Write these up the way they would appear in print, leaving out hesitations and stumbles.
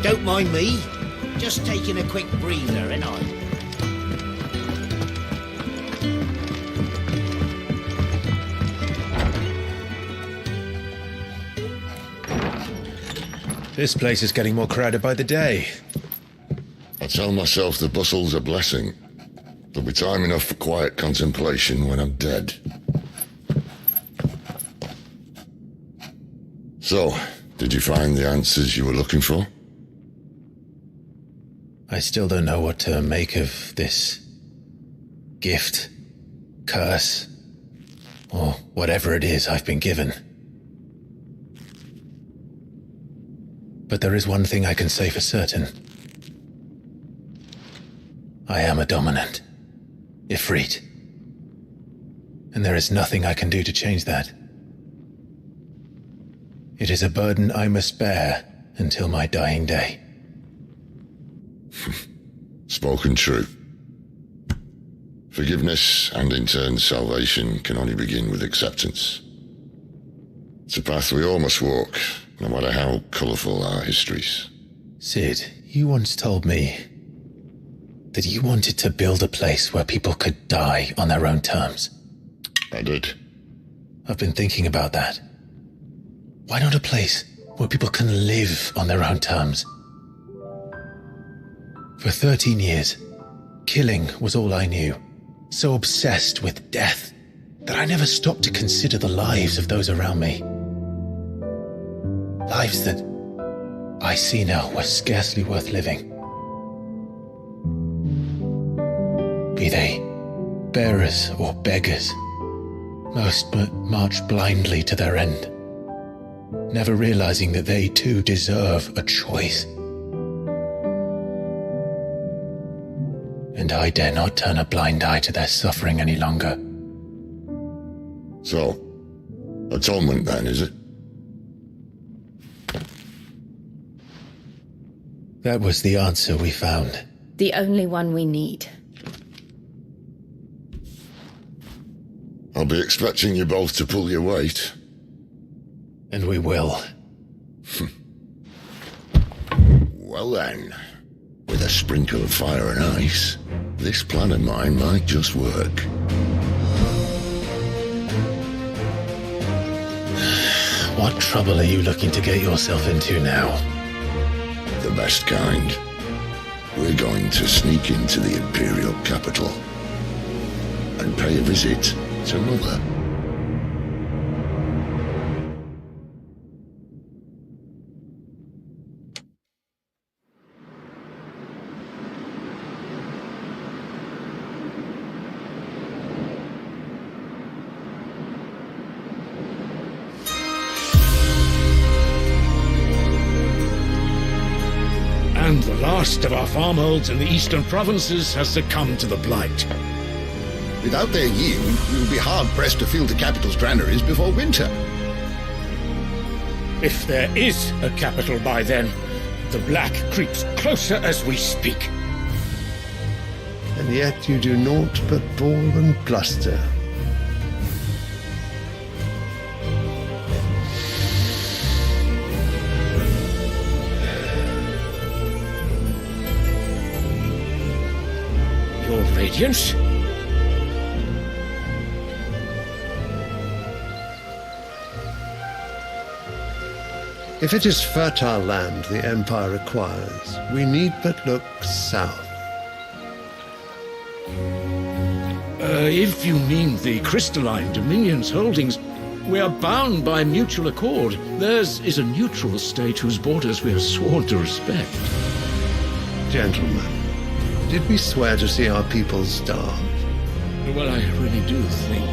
don't mind me. Just taking a quick breather, ain't I? This place is getting more crowded by the day. I tell myself the bustle's a blessing. There'll be time enough for quiet contemplation when I'm dead. So, did you find the answers you were looking for? I still don't know what to make of this gift, curse, or whatever it is I've been given. But there is one thing I can say for certain. I am a dominant, Ifrit. And there is nothing I can do to change that. It is a burden I must bear until my dying day. Spoken true. Forgiveness and in turn salvation can only begin with acceptance. It's a path we all must walk, no matter how colourful our histories. Sid, you once told me that you wanted to build a place where people could die on their own terms. I did. I've been thinking about that. Why not a place where people can live on their own terms? For 13 years, killing was all I knew. So obsessed with death that I never stopped to consider the lives of those around me. Lives that I see now were scarcely worth living. Be they bearers or beggars, most march blindly to their end, never realizing that they too deserve a choice. And I dare not turn a blind eye to their suffering any longer. So, atonement then, is it? That was the answer we found. The only one we need. I'll be expecting you both to pull your weight. And we will. Well then, with a sprinkle of fire and ice, this plan of mine might just work. What trouble are you looking to get yourself into now? The best kind. We're going to sneak into the Imperial capital and pay a visit to Mother. And the last of our farmholds in the eastern provinces has succumbed to the blight. Without their yield, we will be hard-pressed to fill the capital's granaries before winter. If there is a capital by then, the black creeps closer as we speak. And yet you do naught but bawl and bluster. Your Radiance? If it is fertile land the Empire requires, we need but look south. If you mean the crystalline Dominion's holdings, we are bound by mutual accord. Theirs is a neutral state whose borders we are sworn to respect. Gentlemen, did we swear to see our people starve? Well, I really do think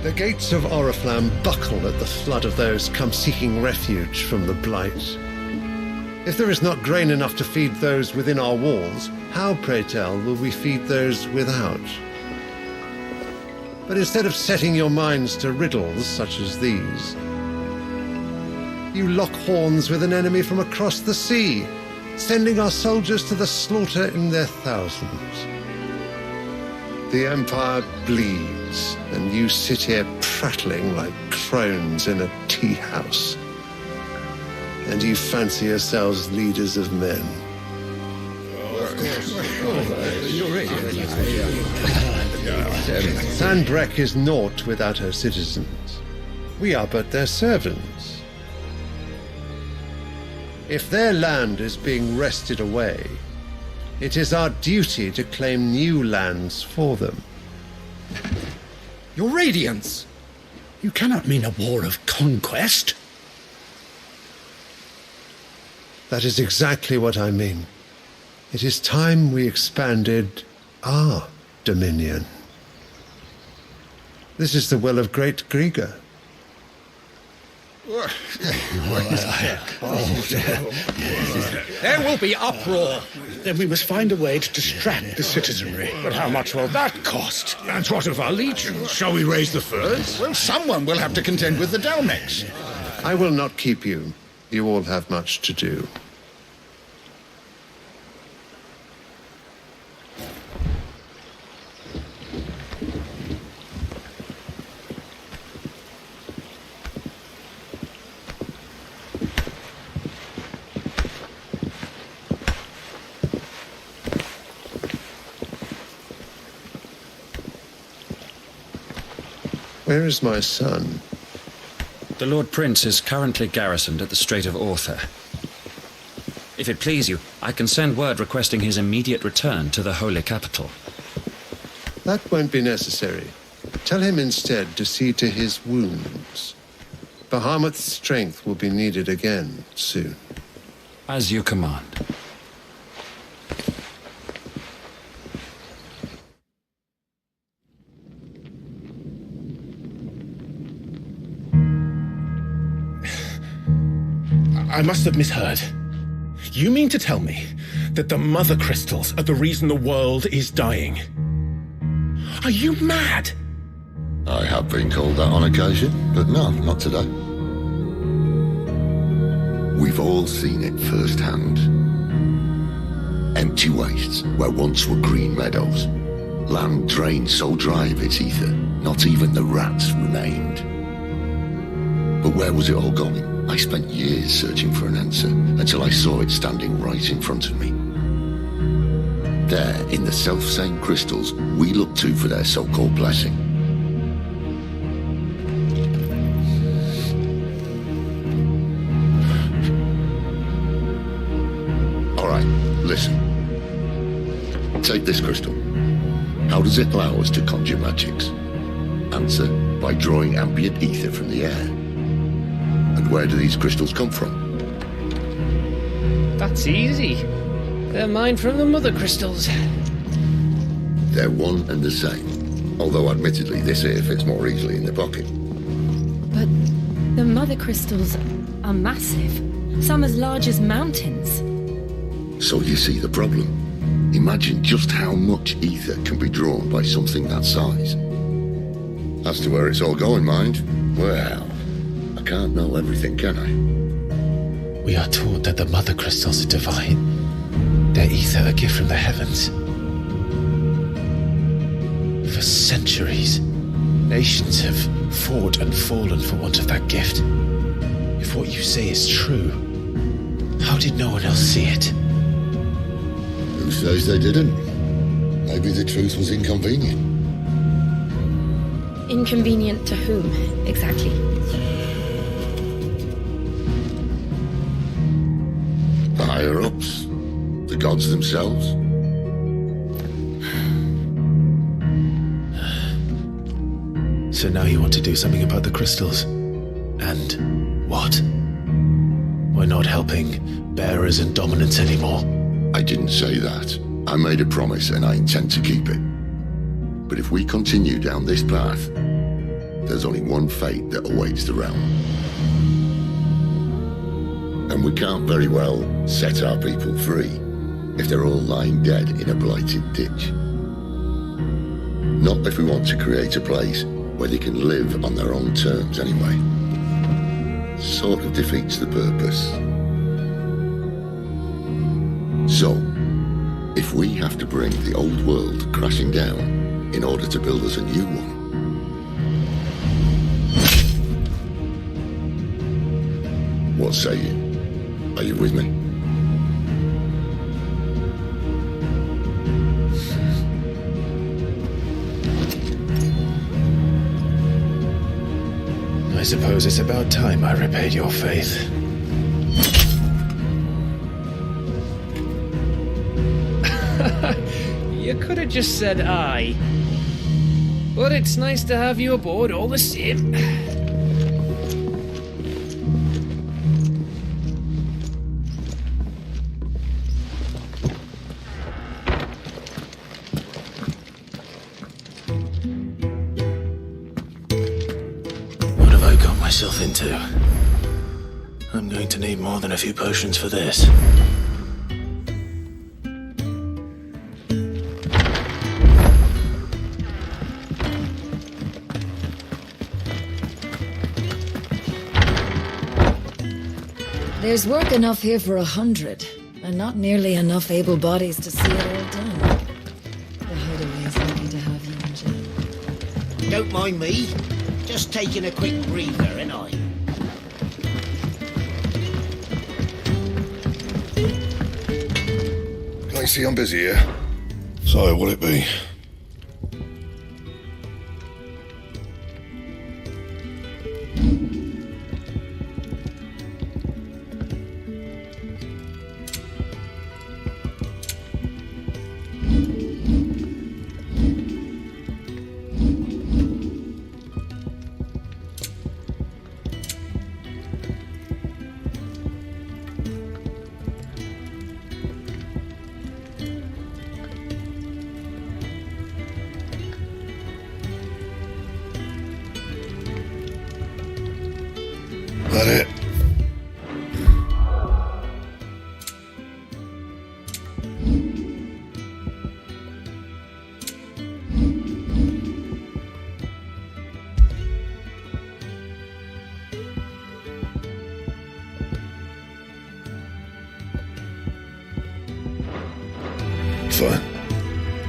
The gates of Oriflamme buckle at the flood of those come seeking refuge from the blight. If there is not grain enough to feed those within our walls, how, pray tell, will we feed those without? But instead of setting your minds to riddles such as these, you lock horns with an enemy from across the sea, sending our soldiers to the slaughter in their thousands. The Empire bleeds, and you sit here prattling like crones in a tea house. And you fancy yourselves leaders of men. Sandbreck is naught without her citizens. We are but their servants. If their land is being wrested away, it is our duty to claim new lands for them. Your Radiance! You cannot mean a war of conquest. That is exactly what I mean. It is time we expanded our dominion. This is the will of great Grieger. There will be uproar. Then we must find a way to distract the citizenry. But how much will that cost? And what of our legions? Shall we raise the furs? Well, someone will have to contend with the Dalmex. I will not keep you. You all have much to do. Where is my son? The Lord Prince is currently garrisoned at the Strait of Arthur. If it please you, I can send word requesting his immediate return to the Holy Capital. That won't be necessary. Tell him instead to see to his wounds. Bahamut's strength will be needed again soon. As you command. I must have misheard. You mean to tell me that the Mother Crystals are the reason the world is dying? Are you mad? I have been called that on occasion, but no, not today. We've all seen it firsthand. Empty wastes where once were green meadows. Land drained so dry of its ether, not even the rats remained. But where was it all going? I spent years searching for an answer until I saw it standing right in front of me. There, in the self-same crystals we look to for their so-called blessing. All right, listen. Take this crystal. How does it allow us to conjure magics? Answer, by drawing ambient ether from the air. And where do these crystals come from? That's easy. They're mined from the Mother Crystals. They're one and the same. Although admittedly this here fits more easily in the pocket. But the Mother Crystals are massive. Some as large as mountains. So you see the problem. Imagine just how much ether can be drawn by something that size. As to where it's all going, mind, well, I can't know everything, can I? We are taught that the Mother Crystals are divine. Their ether a gift from the heavens. For centuries, nations have fought and fallen for want of that gift. If what you say is true, how did no one else see it? Who says they didn't? Maybe the truth was inconvenient. Inconvenient to whom, exactly? The higher-ups? The gods themselves? So now you want to do something about the crystals? And what? We're not helping bearers and dominants anymore. I didn't say that. I made a promise and I intend to keep it. But if we continue down this path, there's only one fate that awaits the realm. And we can't very well set our people free if they're all lying dead in a blighted ditch. Not if we want to create a place where they can live on their own terms anyway. Sort of defeats the purpose. So, if we have to bring the old world crashing down, in order to build us a new one. What say you? Are you with me? I suppose it's about time I repaid your faith. You could have just said aye. But it's nice to have you aboard all the same. What have I got myself into? I'm going to need more than a few potions for this. There's work enough here for 100, and not nearly enough able bodies to see it all done. The hideaway is lucky to have you in jail. Don't mind me. Just taking a quick breather, ain't I? Can I see I'm busy here? So, what'll it be? That it? Fine.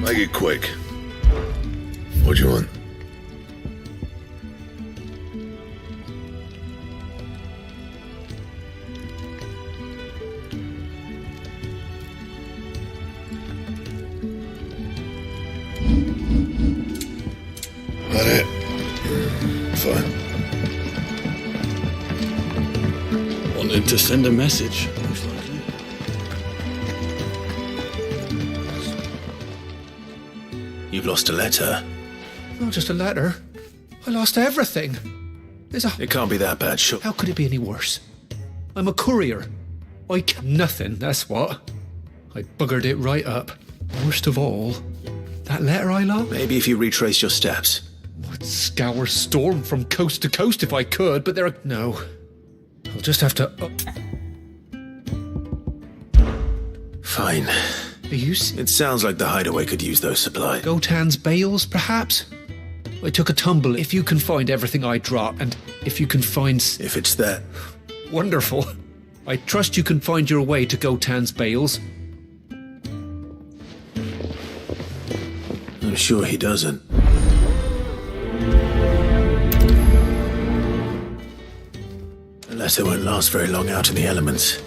Make it quick. What do you want? That it? Fine. Wanted to send a message, most likely. You've lost a letter. Not just a letter. I lost everything. It can't be that bad, sure. How could it be any worse? I'm a courier. Nothing, that's what. I buggered it right up. Worst of all, that letter I lost? Maybe if you retrace your steps. I'd scour Storm from coast to coast if I could, but no. I'll just have to... Fine. It sounds like the hideaway could use those supplies. Gotan's bales, perhaps? I took a tumble. If you can find everything I dropped, and if you can find... If it's that... Wonderful. I trust you can find your way to Gotan's bales. I'm sure he doesn't. The letter won't last very long out in the elements.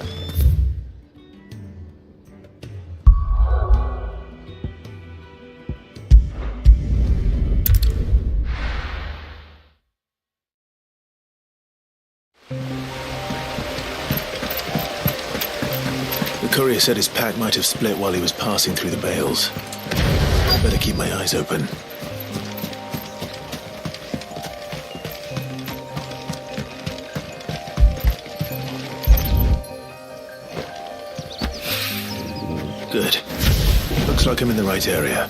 The courier said his pack might have split while he was passing through the bales. Better keep my eyes open. Good. Looks like I'm in the right area.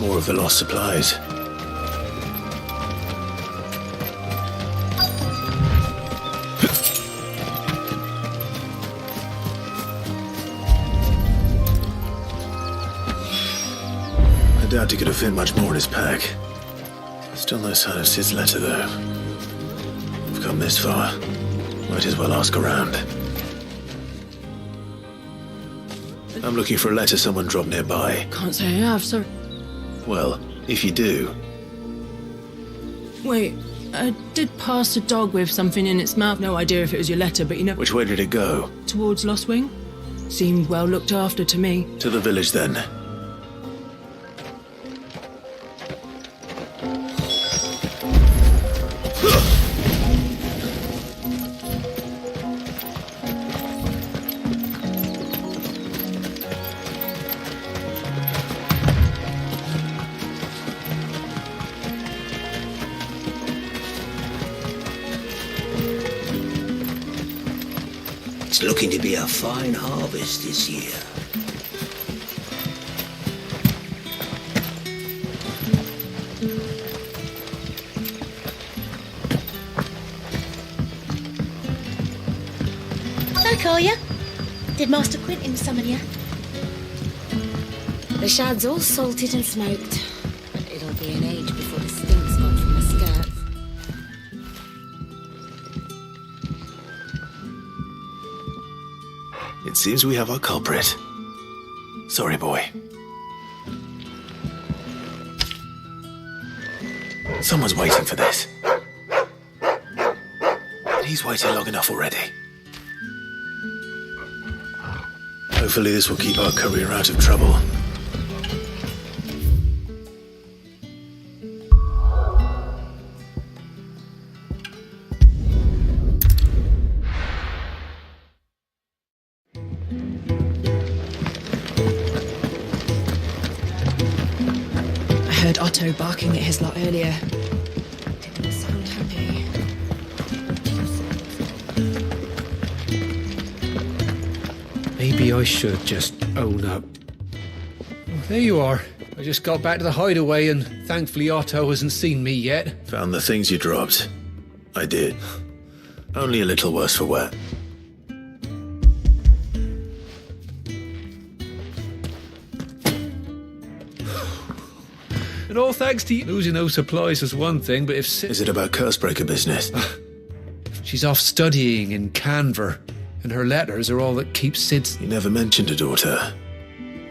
More of the lost supplies. I doubt he could have fit much more in his pack. Still no sign of Sid's letter, though. We've come this far. Might as well ask around. I'm looking for a letter someone dropped nearby. Can't say I have, sorry. Well, if you do... Wait, I did pass a dog with something in its mouth. No idea if it was your letter, but you know... Which way did it go? Towards Lost Wing. Seemed well looked after to me. To the village, then. It's looking to be a fine harvest this year. Hello, Collier. Did Master Quentin summon you? The shad's all salted and smoked, but it'll be an age before the stink's gone from the skirts. It seems we have our culprit. Sorry, boy. Someone's waiting for this. And he's waited long enough already. Hopefully this will keep our courier out of trouble. I heard Otto barking at his lot earlier. Didn't sound happy. Maybe I should just own up. Oh, there you are. I just got back to the hideaway and thankfully Otto hasn't seen me yet. Found the things you dropped. I did. Only a little worse for wear. And all thanks to you. Losing those supplies is one thing, but if Is it about Cursebreaker business? She's off studying in Canver, and her letters are all that keeps Sid's... You never mentioned a daughter.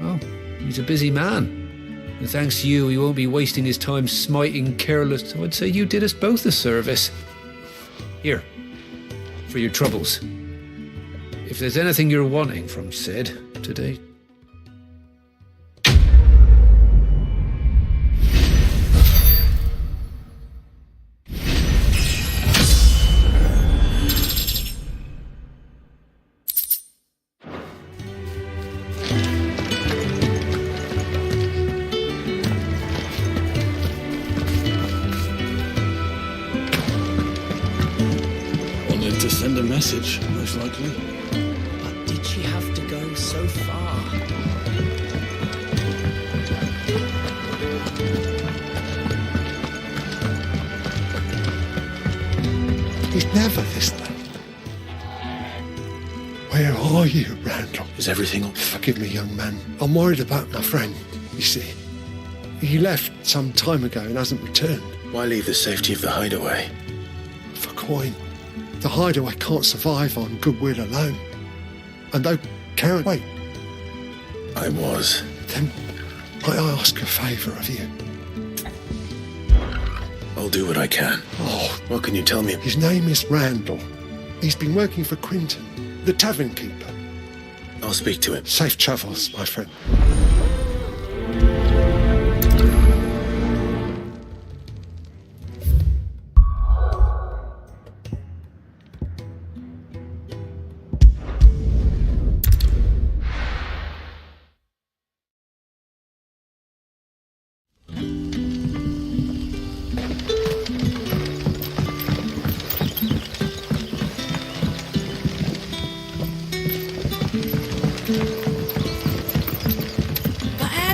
Well, he's a busy man. And thanks to you, he won't be wasting his time smiting careless. So I'd say you did us both a service. Here, for your troubles. If there's anything you're wanting from Sid today... To send a message, most likely. But did she have to go so far? He's never this late. Where are you, Randall? Is everything... Forgive me, young man. I'm worried about my friend, you see. He left some time ago and hasn't returned. Why leave the safety of the hideaway? For coin. The hideaway can't survive on goodwill alone. And though Karen... Wait. I was. Then might I ask a favour of you? I'll do what I can. Oh. What can you tell me? His name is Randall. He's been working for Quinton, the tavern keeper. I'll speak to him. Safe travels, my friend.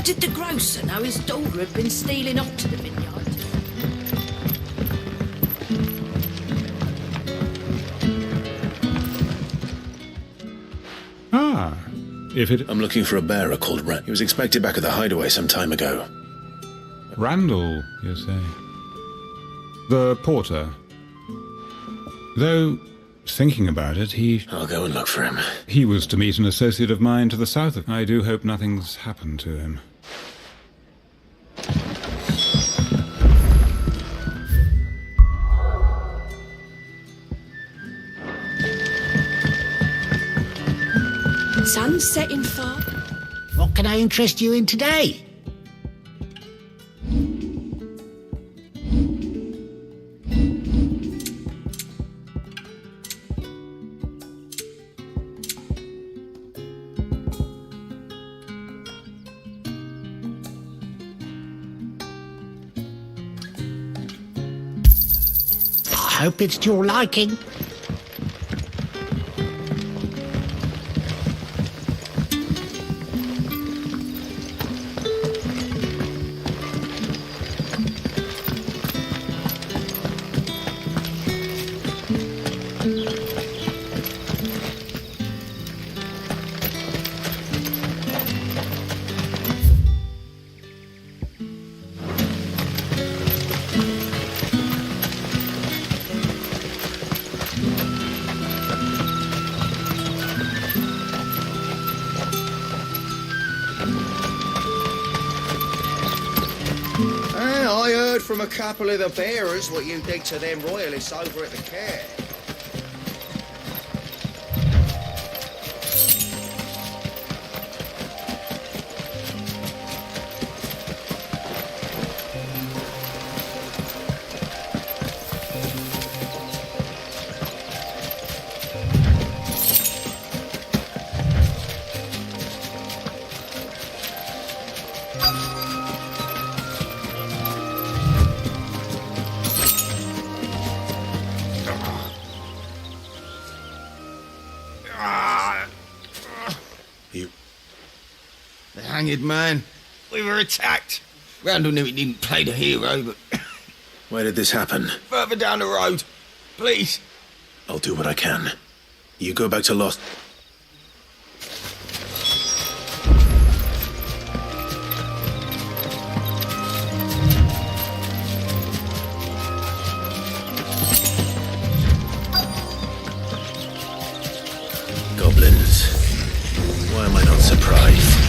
Did the grocer know his daughter had been stealing off to the vineyard? Ah, if it... I'm looking for a bearer called Rand. He was expected back at the hideaway some time ago. Randall, you say? The porter. Though thinking about it, I'll go and look for him. He was to meet an associate of mine to the south of... I do hope nothing's happened to him. Sun's setting far. What can I interest you in today? I hope it's to your liking. From a couple of the bearers what you did to them royalists over at the care. Hanged man. We were attacked. Randall knew he didn't play the hero, but... Where did this happen? Further down the road. Please. I'll do what I can. You go back to Lost. Goblins. Why am I not surprised?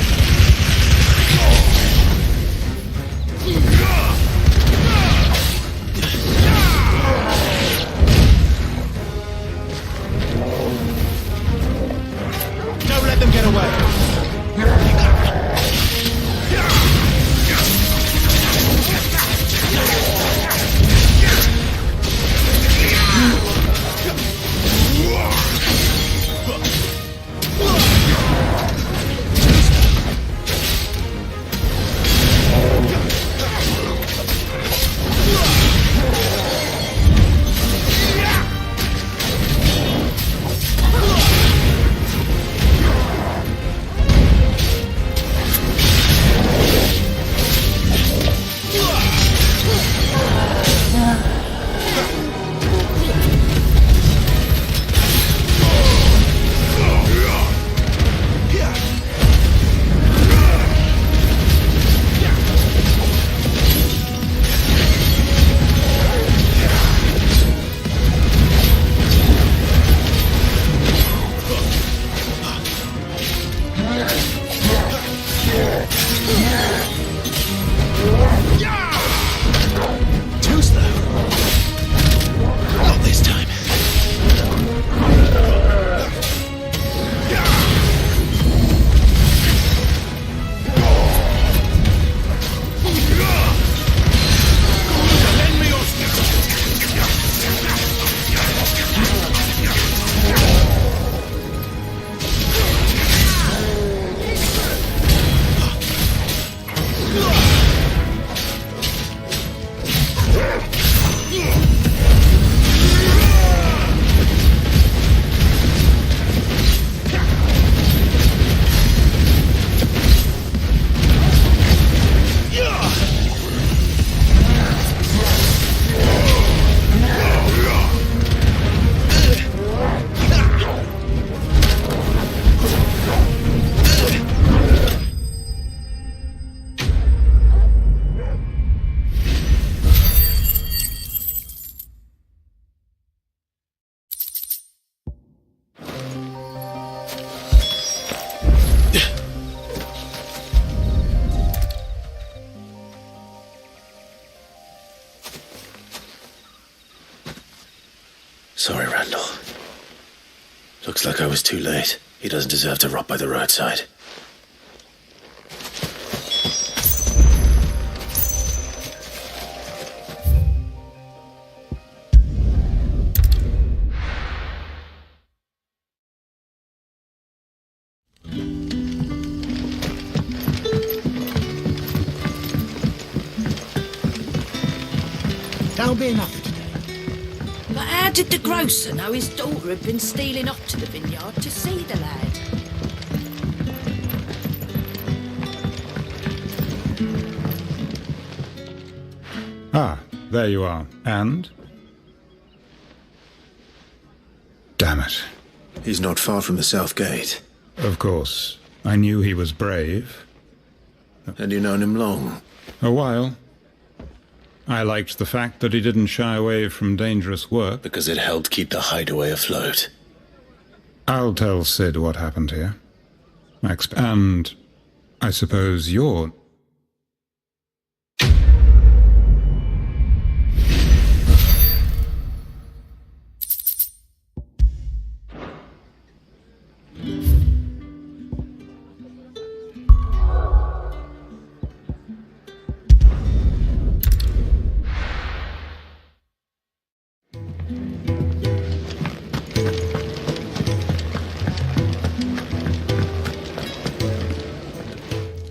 Sorry, Randall. Looks like I was too late. He doesn't deserve to rot by the roadside. That'll be enough today. But how did the grocer know his daughter had been stealing off to the vineyard to see the lad? Ah, there you are. And? Damn it. He's not far from the south gate. Of course. I knew he was brave. And you known him long? A while. I liked the fact that he didn't shy away from dangerous work. Because it helped keep the hideaway afloat. I'll tell Sid what happened here. And I suppose you're...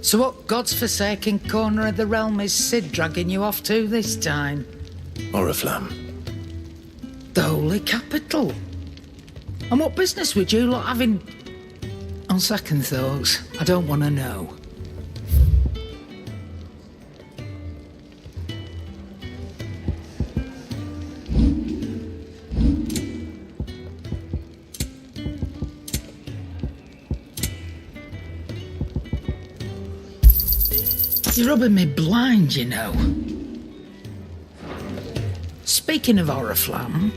So what god's-forsaken corner of the realm is Sid dragging you off to this time? Oriflamme. The Holy Capital. And what business would you lot having... On second thoughts, I don't want to know. You're rubbing me blind, you know. Speaking of Oriflamme,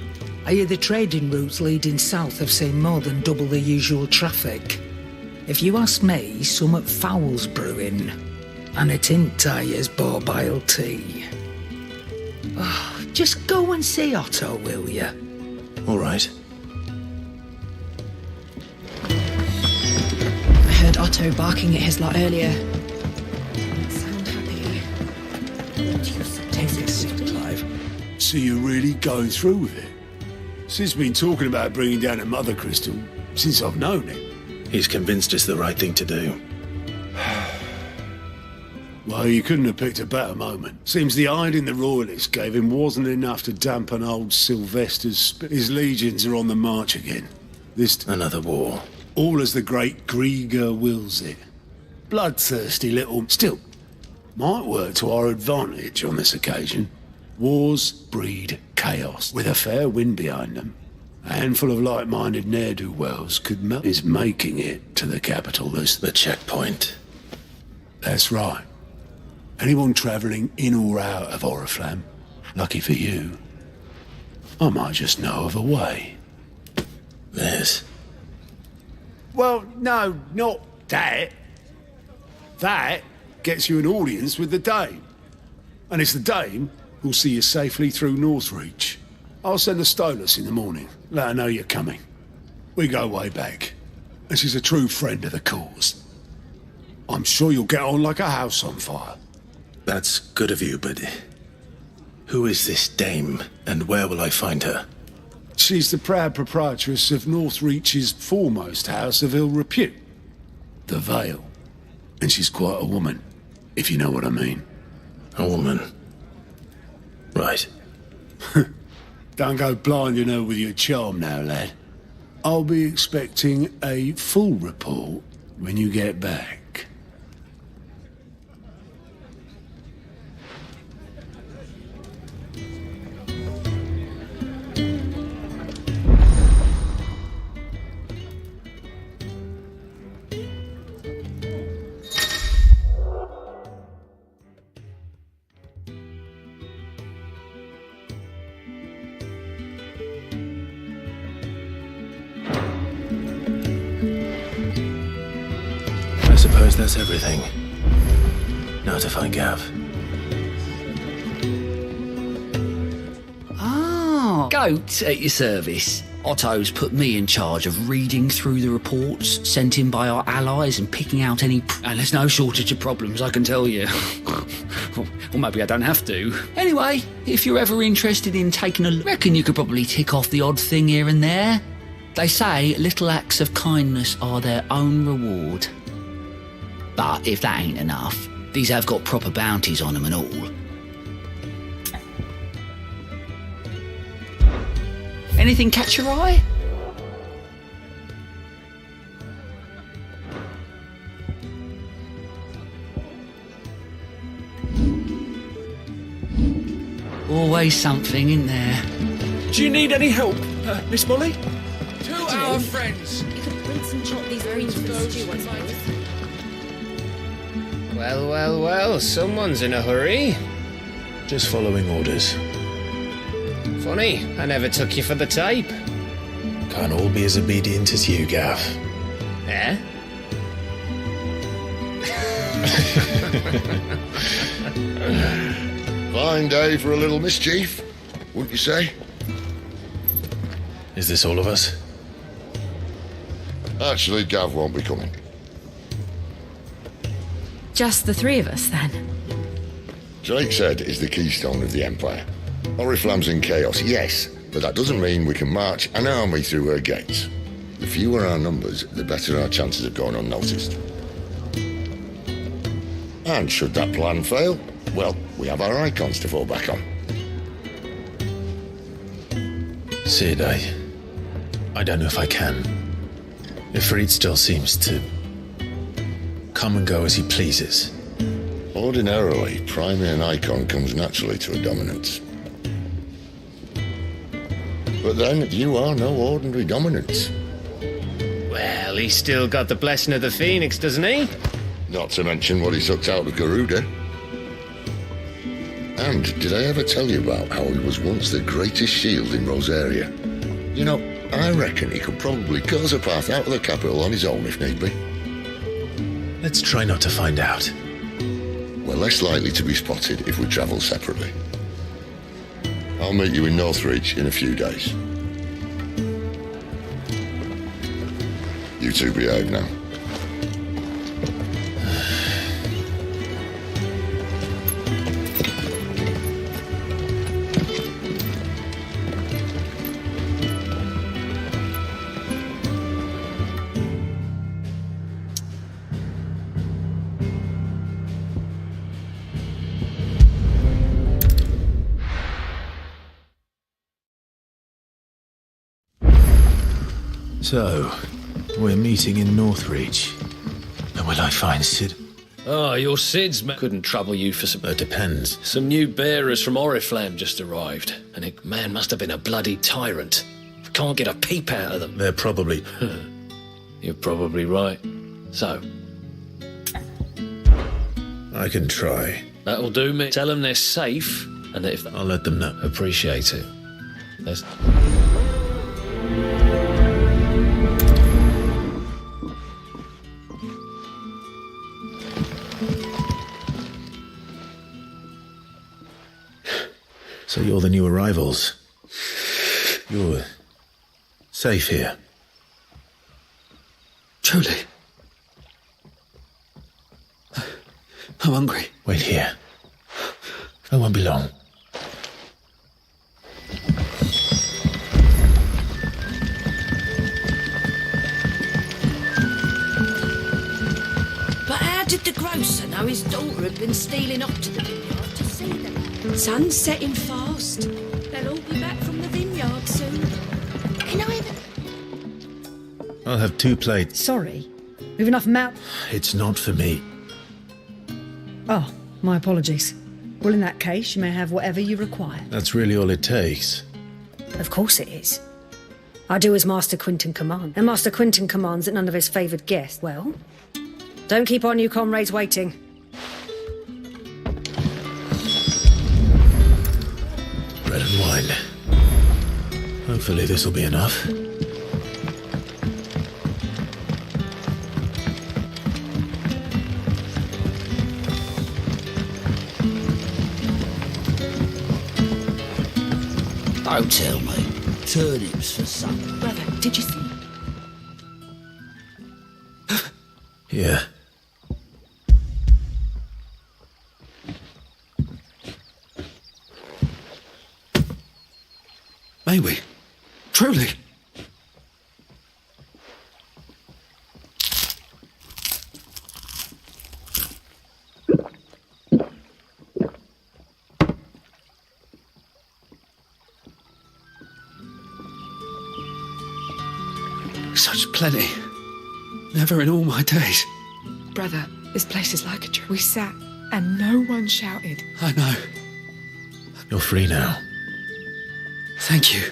I hear the trading routes leading south have seen more than double the usual traffic. If you ask me, somewhat foul's brewing. And a tin tyre's borbile tea. Oh, just go and see Otto, will you? All right. I heard Otto barking at his lot earlier. Clive. So you're really going through with it? Sid's been talking about bringing down a mother crystal since I've known him. He's convinced it's the right thing to do. Well, you couldn't have picked a better moment. Seems the hiding the royalists gave him wasn't enough to dampen old Sylvester's... His legions are on the march again. Another war. All as the great Grieger wills it. Bloodthirsty little... Still, might work to our advantage on this occasion. Wars breed chaos. With a fair wind behind them, a handful of like-minded ne'er-do-wells could is making it to the capital. The checkpoint. That's right. Anyone travelling in or out of Oriflamme, lucky for you, I might just know of a way. This? Well, no, not that. That gets you an audience with the Dame. And it's the Dame who'll see you safely through Northreach. I'll send a Stolas in the morning. Let her know you're coming. We go way back. And she's a true friend of the cause. I'm sure you'll get on like a house on fire. That's good of you, but... Who is this Dame, and where will I find her? She's the proud proprietress of Northreach's foremost house of ill repute, the Vale. And she's quite a woman, if you know what I mean. A woman? Right. Don't go blinding her with your charm now, lad. I'll be expecting a full report when you get back. I suppose that's everything. Now to find Gav. Oh, Goat at your service. Otto's put me in charge of reading through the reports sent in by our allies and picking out any... And there's no shortage of problems, I can tell you. Or maybe I don't have to. Anyway, if you're ever interested in taking a look, reckon you could probably tick off the odd thing here and there. They say little acts of kindness are their own reward. But if that ain't enough, these have got proper bounties on them and all. Anything catch your eye? Always something in there. Do you need any help, Miss Molly? To our friends. You could rinse and chop these greens for the stew, I suppose. Well, well, well, someone's in a hurry. Just following orders. Funny, I never took you for the type. Can't all be as obedient as you, Gav. Eh? Fine day for a little mischief, wouldn't you say? Is this all of us? Actually, Gav won't be coming. Just the three of us, then? Drake's Head is the keystone of the Empire. Oriflamme's in chaos, yes, but that doesn't mean we can march an army through her gates. The fewer our numbers, the better our chances of going unnoticed. And should that plan fail, well, we have our Eikons to fall back on. Sid, I don't know if I can. Ifrit still seems to come and go as he pleases. Ordinarily, priming an Eikon comes naturally to a dominance. But then, you are no ordinary dominance. Well, he's still got the blessing of the Phoenix, doesn't he? Not to mention what he sucked out of Garuda. And did I ever tell you about how he was once the greatest shield in Rosaria? You know, I reckon he could probably cut us a path out of the capital on his own if need be. Let's try not to find out. We're less likely to be spotted if we travel separately. I'll meet you in Northreach in a few days. You two behave now. So, we're meeting in Northreach. And will I find Sid? Oh, your Sid's couldn't trouble you for some... It depends. Some new bearers from Oriflamme just arrived, and it, man must have been a bloody tyrant. Can't get a peep out of them. They're probably... You're probably right. So? I can try. That'll do me. Tell them they're safe, and that if... I'll let them know. Appreciate it. Let's... So you're the new arrivals. You're safe here. Truly. I'm hungry. Wait here. I won't be long. But how did the grocer know his daughter had been stealing off to the vineyard to see them? Sun's setting fast. They'll all be back from the vineyard soon. Can I have a... I'll have 2 plates. Sorry. We've enough mouth. It's not for me. Oh, my apologies. Well, in that case, you may have whatever you require. That's really all it takes. Of course it is. I do as Master Quinton commands. And Master Quinton commands that none of his favoured guests... Well, don't keep our new comrades waiting. Bread and wine. Hopefully this will be enough. Don't tell me. Turnips for supper. Brother, did you see? Yeah. May we? Truly? Such plenty. Never in all my days. Brother, this place is like a dream. We sat, and no one shouted. I know. You're free now. Thank you.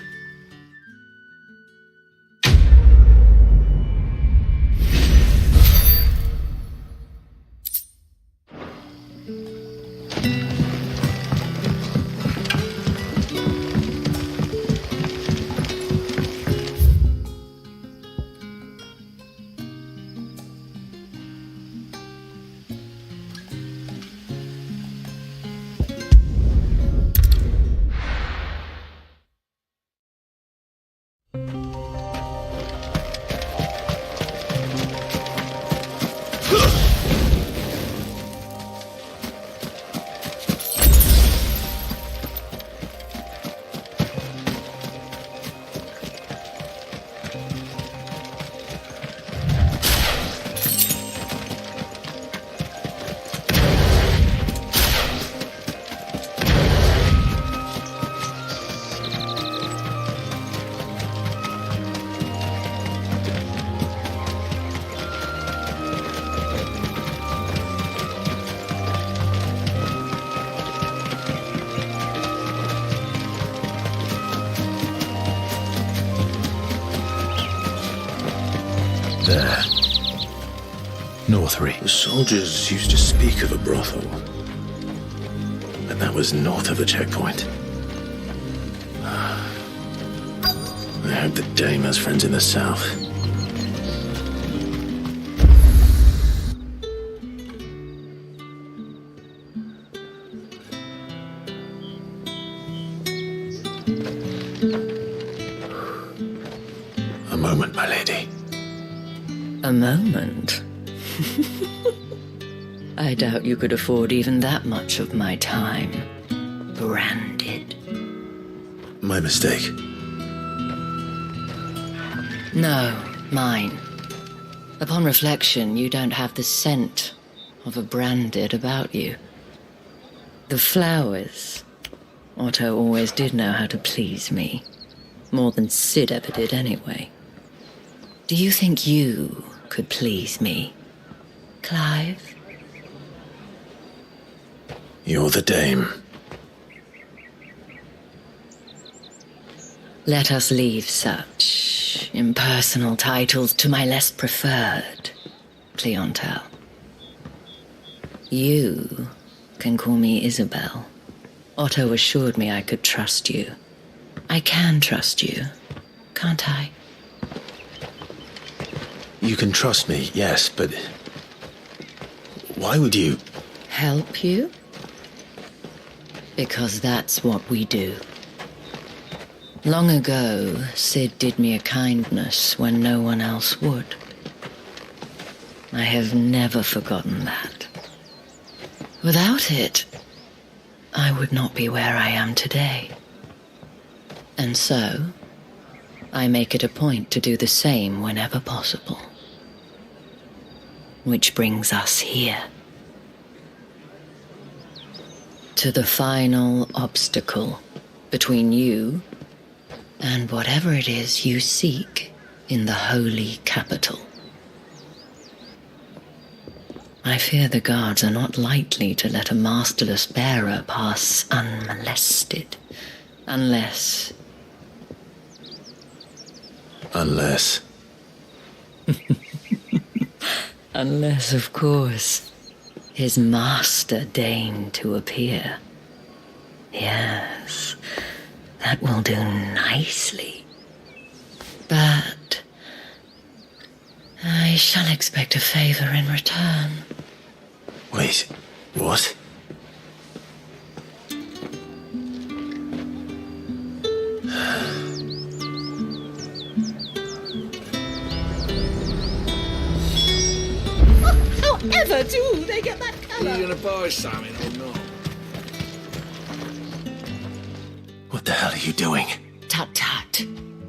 There. Northry. The soldiers used to speak of a brothel. But that was north of the checkpoint. I hope the dame has friends in the south. A moment, my lady. A moment? I doubt you could afford even that much of my time. Branded. My mistake. No, mine. Upon reflection, you don't have the scent of a branded about you. The flowers. Otto always did know how to please me. More than Sid ever did anyway. Do you think you could please me, Clive? You're the dame. Let us leave such impersonal titles to my less preferred clientele. You can call me Isabel. Otto assured me I could trust you. I can trust you, can't I? You can trust me, yes, but why would you? Help you? Because that's what we do. Long ago, Sid did me a kindness when no one else would. I have never forgotten that. Without it, I would not be where I am today. And so, I make it a point to do the same whenever possible. Which brings us here. To the final obstacle between you and whatever it is you seek in the holy capital. I fear the guards are not likely to let a masterless bearer pass unmolested, unless... Unless, of course, his master deigned to appear. Yes, that will do nicely. But I shall expect a favor in return. Wait, what? ever do they get that colour? Are you going to buy something or not? What the hell are you doing? Tut tut.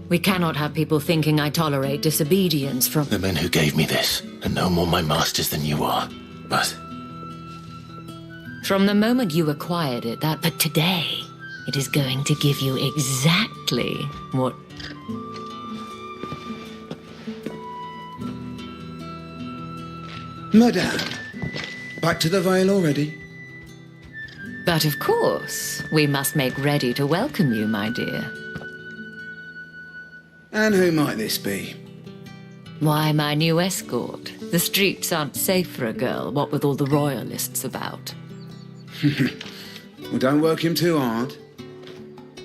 We cannot have people thinking I tolerate disobedience from... The men who gave me this are no more my masters than you are. But From the moment you acquired it, but today, it is going to give you exactly what... Madame, back to the Vale already? But of course, we must make ready to welcome you, my dear. And who might this be? Why, my new escort. The streets aren't safe for a girl, what with all the royalists about. Well, don't work him too hard.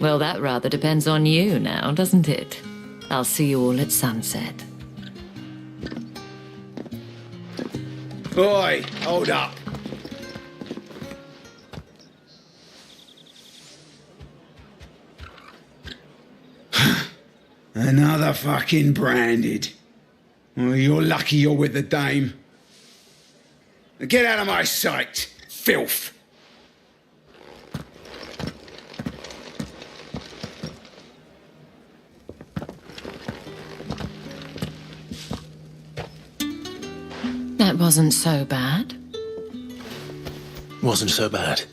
Well, that rather depends on you now, doesn't it? I'll see you all at sunset. Oi, hold up. Another fucking branded. Well, you're lucky you're with the dame. Get out of my sight, filth. That wasn't so bad. wasn't so bad.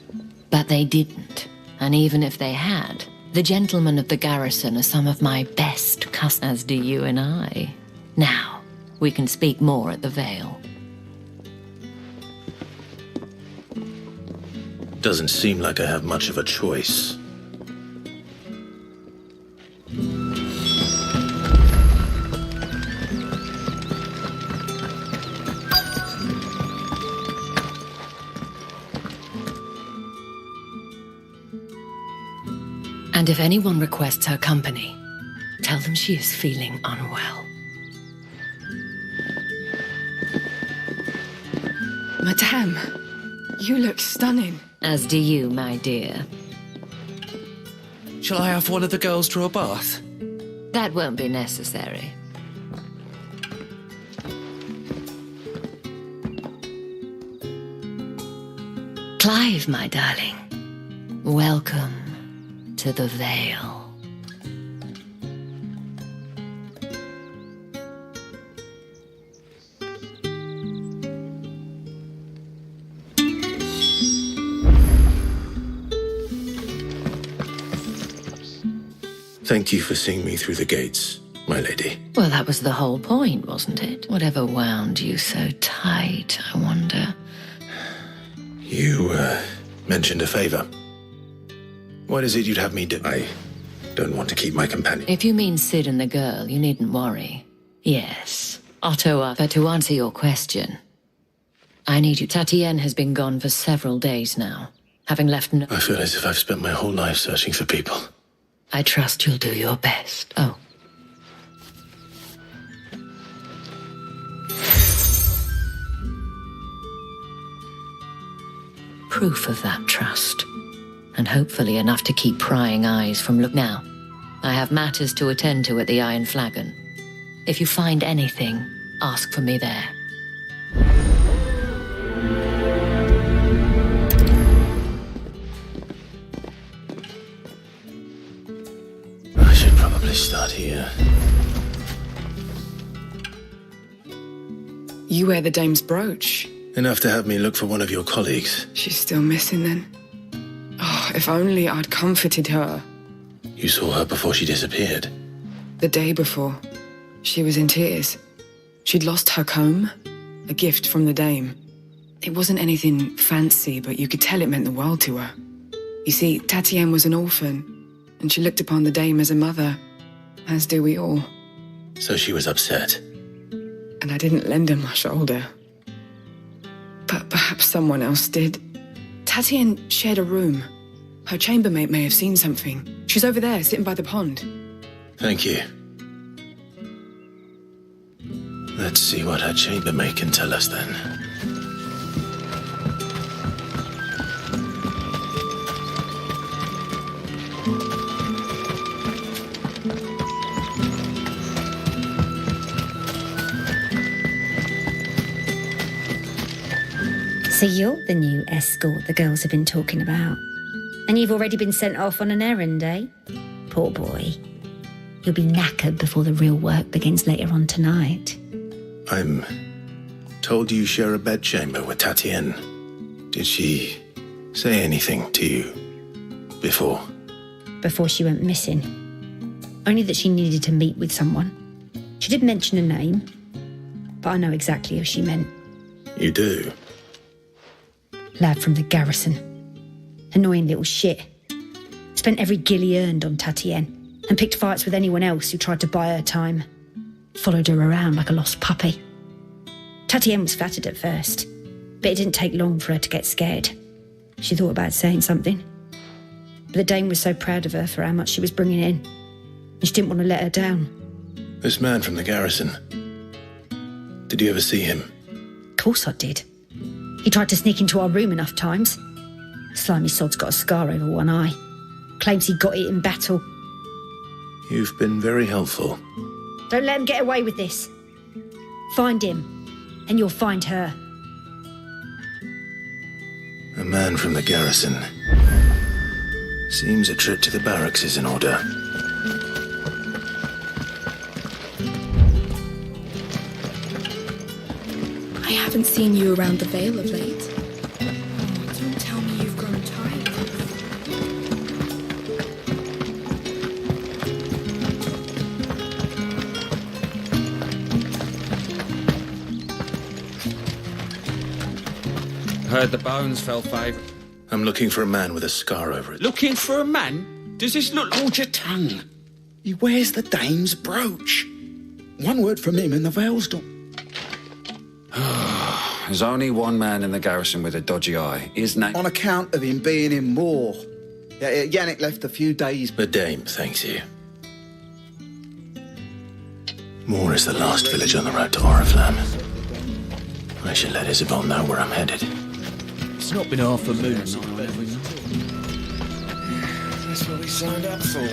But they didn't. And even if they had, the gentlemen of the garrison are some of my best customers, as do you and I. Now, we can speak more at the Vale. Doesn't seem like I have much of a choice. And if anyone requests her company, tell them she is feeling unwell. Madame, you look stunning. As do you, my dear. Shall I have one of the girls draw a bath? That won't be necessary. Clive, my darling. Welcome to the Vale. Thank you for seeing me through the gates, my lady. Well, that was the whole point, wasn't it? Whatever wound you so tight, I wonder. You, mentioned a favor. What is it you'd have me do? I don't want to keep my companion. If you mean Sid and the girl, you needn't worry. Yes, Otto, but to answer your question, I need you. Tatienne has been gone for several days now, having left no... I feel as if I've spent my whole life searching for people. I trust you'll do your best. Oh. Proof of that trust. And hopefully enough to keep prying eyes from look. Now, I have matters to attend to at the Iron Flagon. If you find anything, ask for me there. I should probably start here. You wear the dame's brooch. Enough to have me look for one of your colleagues. She's still missing then. Oh, if only I'd comforted her. You saw her before she disappeared. The day before, she was in tears. She'd lost her comb, a gift from the dame. It wasn't anything fancy, but you could tell it meant the world to her. You see, Tatienne was an orphan, and she looked upon the dame as a mother, as do we all. So she was upset. And I didn't lend her my shoulder. But perhaps someone else did. Tatienne shared a room. Her chambermaid may have seen something. She's over there, sitting by the pond. Thank you. Let's see what her chambermaid can tell us then. So you're the new escort the girls have been talking about. And you've already been sent off on an errand, eh? Poor boy. You'll be knackered before the real work begins later on tonight. I'm told you share a bedchamber with Tatienne. Did she say anything to you before? Before she went missing. Only that she needed to meet with someone. She did mention a name, but I know exactly who she meant. You do? Lad from the garrison. Annoying little shit. Spent every guil he earned on Tatienne and picked fights with anyone else who tried to buy her time. Followed her around like a lost puppy. Tatienne was flattered at first, but it didn't take long for her to get scared. She thought about saying something. But the Dane was so proud of her for how much she was bringing in, and she didn't want to let her down. This man from the garrison. Did you ever see him? Of course I did. He tried to sneak into our room enough times. Slimy sod's got a scar over one eye. Claims he got it in battle. You've been very helpful. Don't let him get away with this. Find him, and you'll find her. A man from the garrison. Seems a trip to the barracks is in order. I haven't seen you around the Vale of late. Oh, don't tell me you've grown tired. Heard the bones fell favour. I'm looking for a man with a scar over it. Looking for a man? Does this look... Hold your tongue. He wears the dame's brooch. One word from him and the veil's done. There's only one man in the garrison with a dodgy eye. His name... On account of him being in war. Yannick left a few days... The dame thanks you. Moor is the last village on the road to Oriflamme. I should let Isabel know where I'm headed. It's not been half a moon. That's what we signed up for.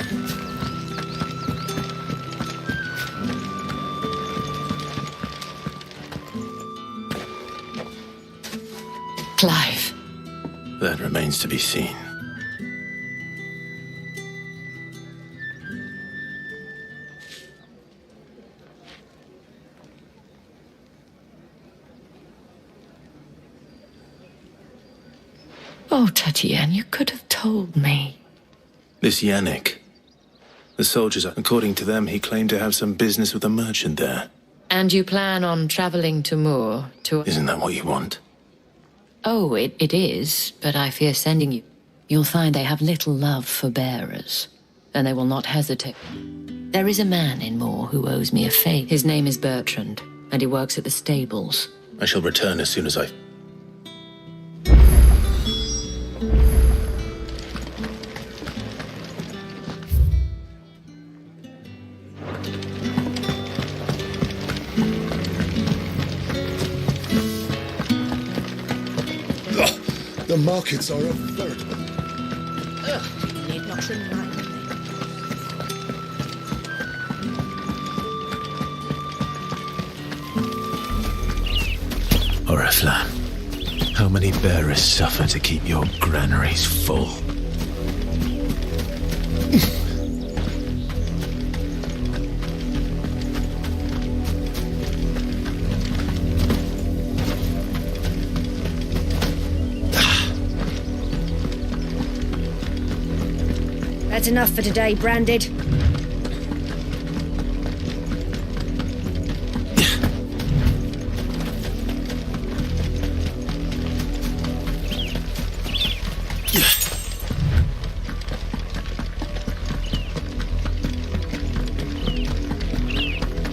Clive. That remains to be seen. Oh, Tatienne, you could have told me. This Yannick. The soldiers, according to them, he claimed to have some business with a merchant there. And you plan on travelling to Moor to... Isn't that what you want? Oh, it is, but I fear sending you. You'll find they have little love for bearers, and they will not hesitate. There is a man in Moor who owes me a favour. His name is Bertrand, and he works at the stables. I shall return as soon as I... The markets are a veritable... Ugh, you need not remind me. Oriflamme, how many bearers suffer to keep your granaries full? That's enough for today, Branded.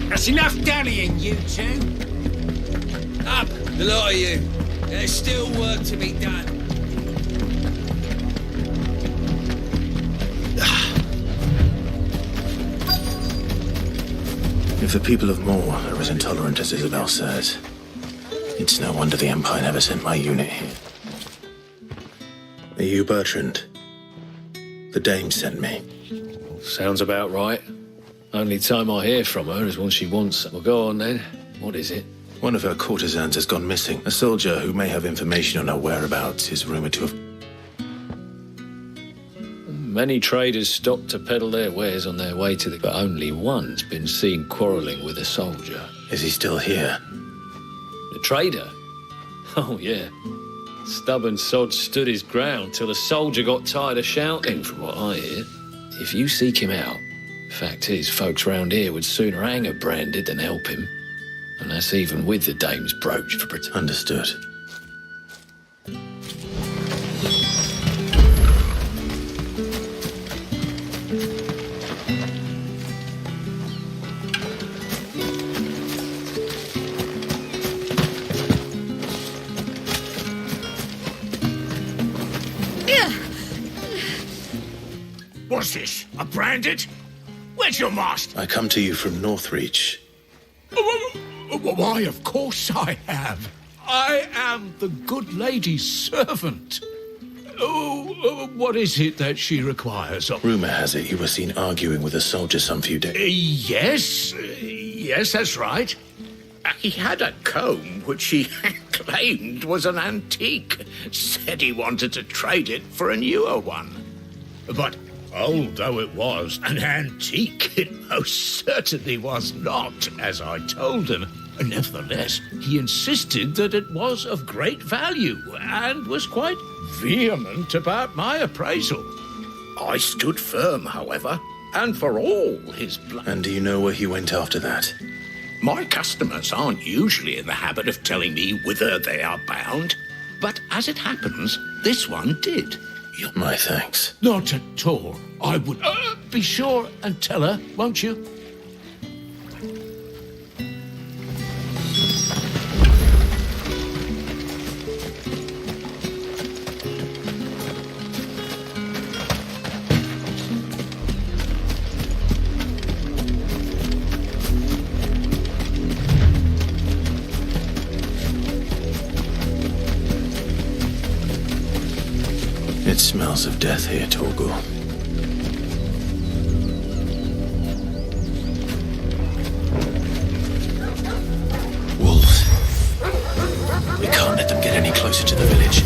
That's enough dallying, you two. Up, the lot of you. There's still work to be done. If the people of Moor are as intolerant as Isabel says, it's no wonder the Empire never sent my unit here. Are you Bertrand? The dame sent me. Sounds about right. Only time I hear from her is when she wants... Well, go on then. What is it? One of her courtesans has gone missing. A soldier who may have information on her whereabouts is rumored to have... Many traders stopped to peddle their wares on their way to the... But only one's been seen quarrelling with a soldier. Is he still here? The trader? Oh, yeah. Stubborn sod stood his ground till the soldier got tired of shouting, from what I hear. If you seek him out, fact is, folks round here would sooner hang a branded than help him. And that's even with the dame's brooch for protection. Understood. What's this? A branded? Where's your master? I come to you from Northreach. Why, of course I have. I am the good lady's servant. Oh, what is it that she requires of... Rumour has it you were seen arguing with a soldier some few days... Yes, that's right. He had a comb which he claimed was an antique. Said he wanted to trade it for a newer one. But old though it was, an antique it most certainly was not, as I told him. Nevertheless, he insisted that it was of great value and was quite vehement about my appraisal. I stood firm, however, and for all his And do you know where he went after that? My customers aren't usually in the habit of telling me whither they are bound, but as it happens, this one did. My thanks. Not at all. I would be sure and tell her, won't you? It smells of death here, Torgul. Wolves. We can't let them get any closer to the village.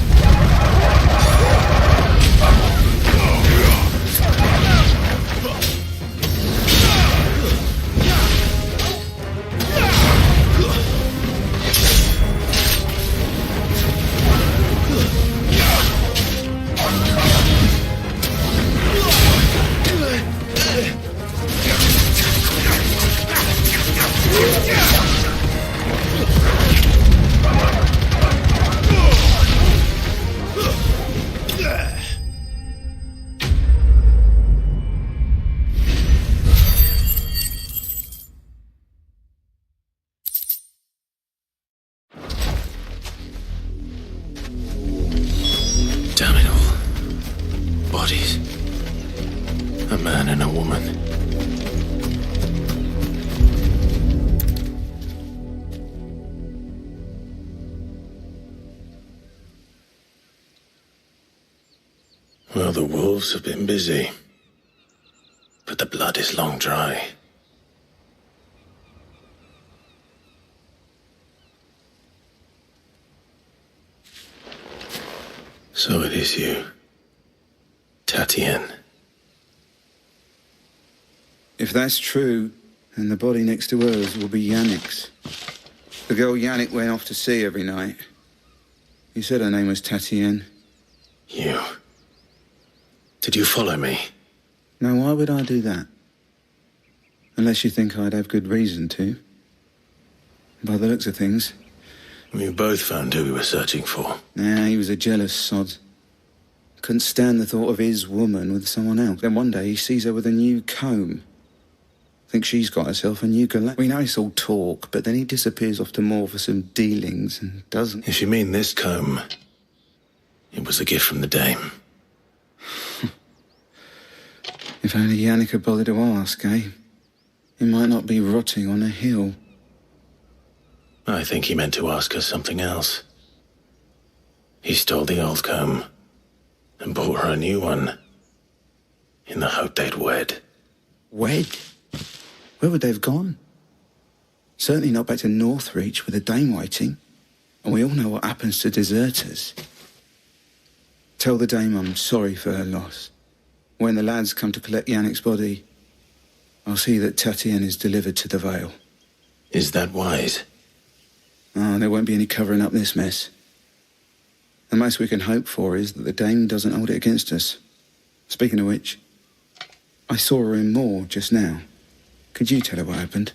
A man and a woman. Well, the wolves have been busy, but the blood is long dry. So it is you, Tatienne. If that's true, then the body next to hers will be Yannick's. The girl Yannick went off to sea every night. He said her name was Tatienne. You? Did you follow me? Now, why would I do that? Unless you think I'd have good reason to. By the looks of things. We both found who we were searching for. Nah, he was a jealous sod. Couldn't stand the thought of his woman with someone else. Then one day he sees her with a new comb. Thinks she's got herself a new galette. We know it's all talk, but then he disappears off to more for some dealings and doesn't. If you mean this comb, it was a gift from the dame. If only Yannick had bothered to ask, eh? He might not be rotting on a hill. I think he meant to ask her something else. He stole the old comb and bought her a new one in the hope they'd wed. Wed? Where would they have gone? Certainly not back to Northreach with a dame waiting. And we all know what happens to deserters. Tell the dame I'm sorry for her loss. When the lads come to collect Yannick's body, I'll see that Tatienne is delivered to the Vale. Is that wise? Oh, there won't be any covering up this mess. The most we can hope for is that the dame doesn't hold it against us. Speaking of which, I saw her in Moor just now. Could you tell her what happened?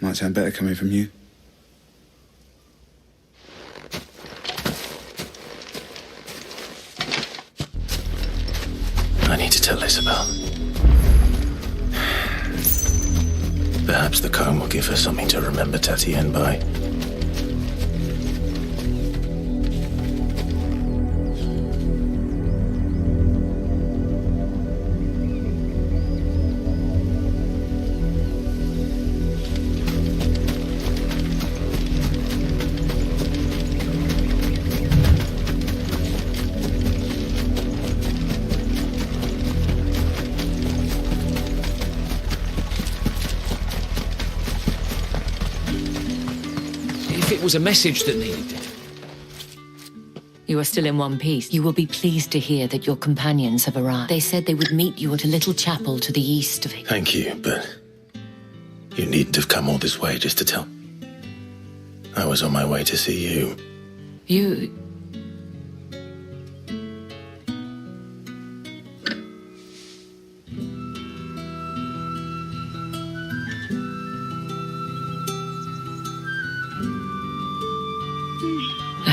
Might sound better coming from you. I need to tell Isabel. Perhaps the comb will give her something to remember Tatienne by. Was a message that needed it. You are still in one piece. You will be pleased to hear that your companions have arrived. They said they would meet you at a little chapel to the east of it. Thank you, but you needn't have come all this way just to tell. I was on my way to see you. You...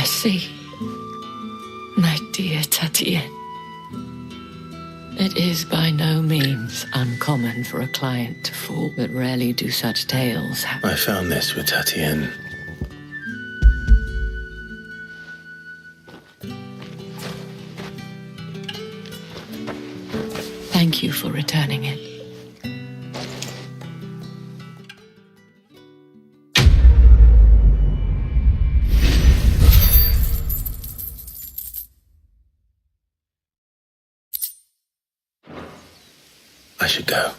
See, my dear Tatienne, it is by no means uncommon for a client to fall, but rarely do such tales happen. I found this with Tatienne. Thank you for returning it. I should go.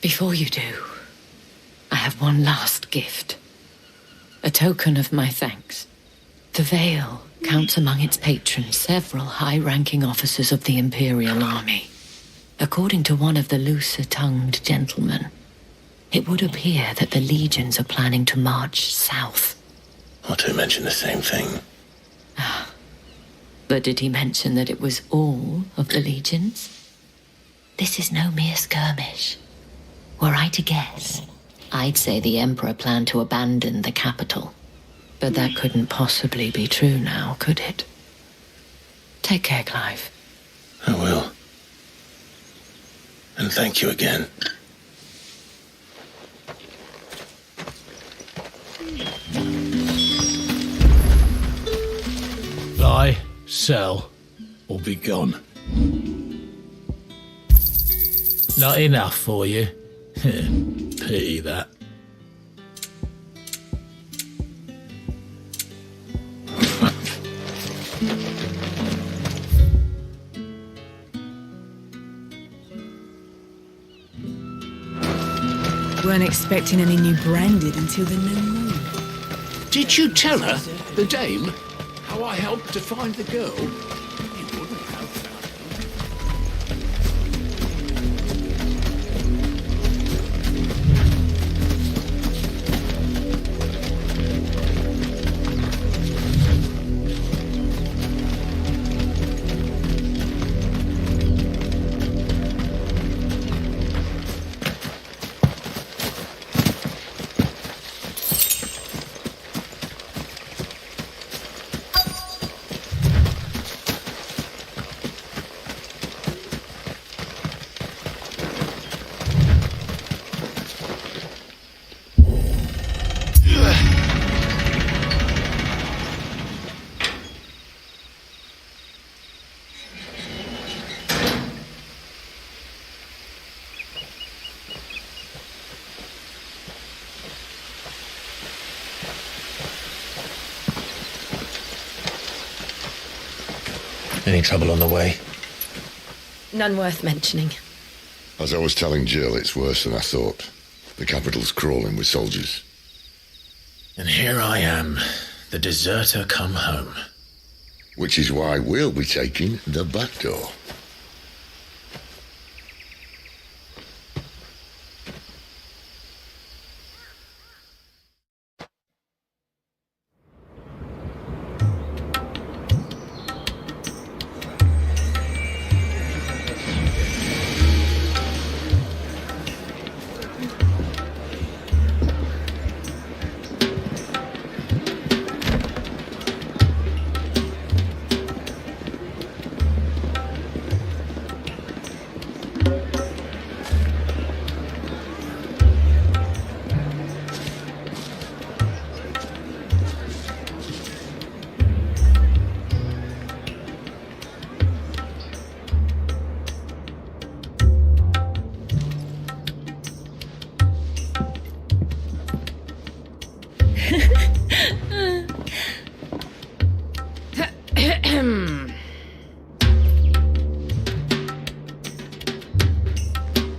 Before you do, I have one last gift. A token of my thanks. The Vale counts among its patrons several high-ranking officers of the Imperial Army. According to one of the looser-tongued gentlemen, it would appear that the legions are planning to march south. Otto mentioned the same thing. But did he mention that it was all of the legions? This is no mere skirmish. Were I to guess, I'd say the Emperor planned to abandon the capital. But that couldn't possibly be true now, could it? Take care, Clive. I will. And thank you again. Buy, sell, or be gone. Not enough for you? Pity that. Weren't expecting any new branded until the new moon. Did you tell her, the dame, how I helped to find the girl? Any trouble on the way? None worth mentioning. As I was telling Jill, it's worse than I thought. The capital's crawling with soldiers. And here I am, the deserter come home. Which is why we'll be taking the back door.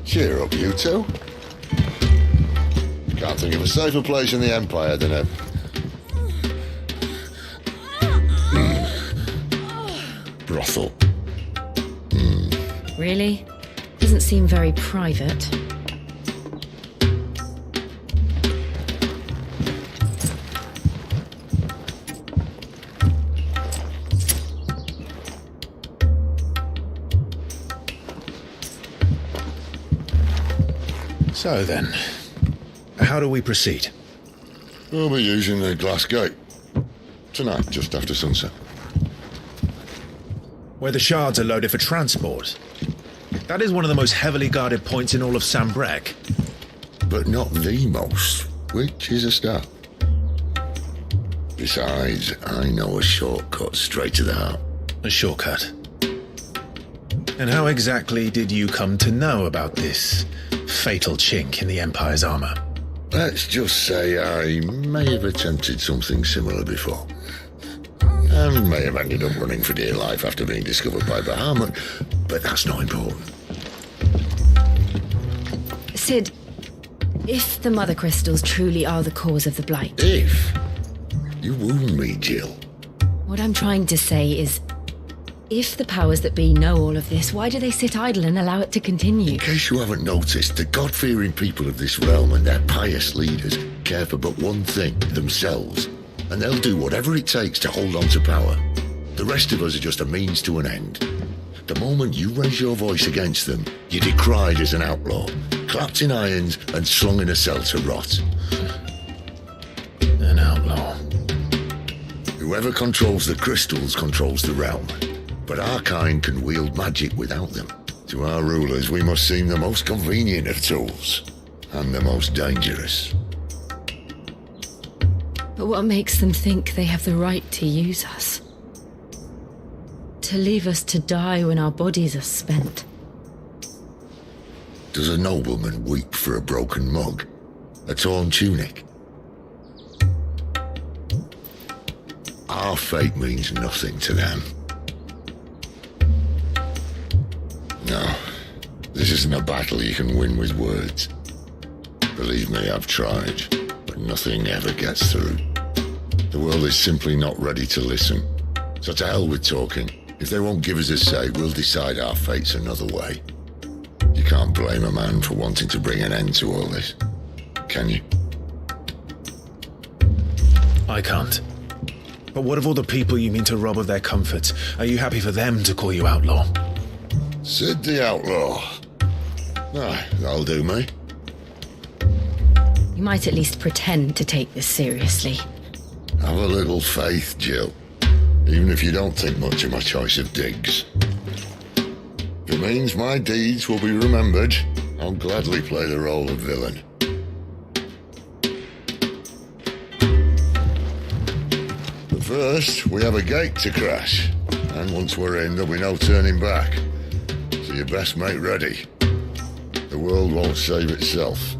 Cheer up, you two. Can't think of a safer place in the Empire than a... brothel. Really? Doesn't seem very private. So then, how do we proceed? We'll be using the glass gate. Tonight, just after sunset. Where the shards are loaded for transport. That is one of the most heavily guarded points in all of Sambrec. But not the most, which is a start. Besides, I know a shortcut straight to the heart. A shortcut? And how exactly did you come to know about this fatal chink in the Empire's armor? Let's just say I may have attempted something similar before. And may have ended up running for dear life after being discovered by Bahamut, but that's not important. Sid, if the Mother Crystals truly are the cause of the Blight... If? You wound me, Jill. What I'm trying to say is, if the powers that be know all of this, why do they sit idle and allow it to continue? In case you haven't noticed, the God-fearing people of this realm and their pious leaders care for but one thing, themselves. And they'll do whatever it takes to hold on to power. The rest of us are just a means to an end. The moment you raise your voice against them, you're decried as an outlaw, clapped in irons and slung in a cell to rot. An outlaw. Whoever controls the crystals controls the realm. But our kind can wield magic without them. To our rulers, we must seem the most convenient of tools, and the most dangerous. But what makes them think they have the right to use us? To leave us to die when our bodies are spent? Does a nobleman weep for a broken mug? A torn tunic? Our fate means nothing to them. No, this isn't a battle you can win with words. Believe me, I've tried, but nothing ever gets through. The world is simply not ready to listen. So to hell with talking. If they won't give us a say, we'll decide our fates another way. You can't blame a man for wanting to bring an end to all this, can you? I can't. But what of all the people you mean to rob of their comforts? Are you happy for them to call you outlaw? Sid the Outlaw. Aye, that'll do me. You might at least pretend to take this seriously. Have a little faith, Jill. Even if you don't think much of my choice of digs. If it means my deeds will be remembered, I'll gladly play the role of villain. But first, we have a gate to crash. And once we're in, there'll be no turning back. So you best make ready. The world won't save itself.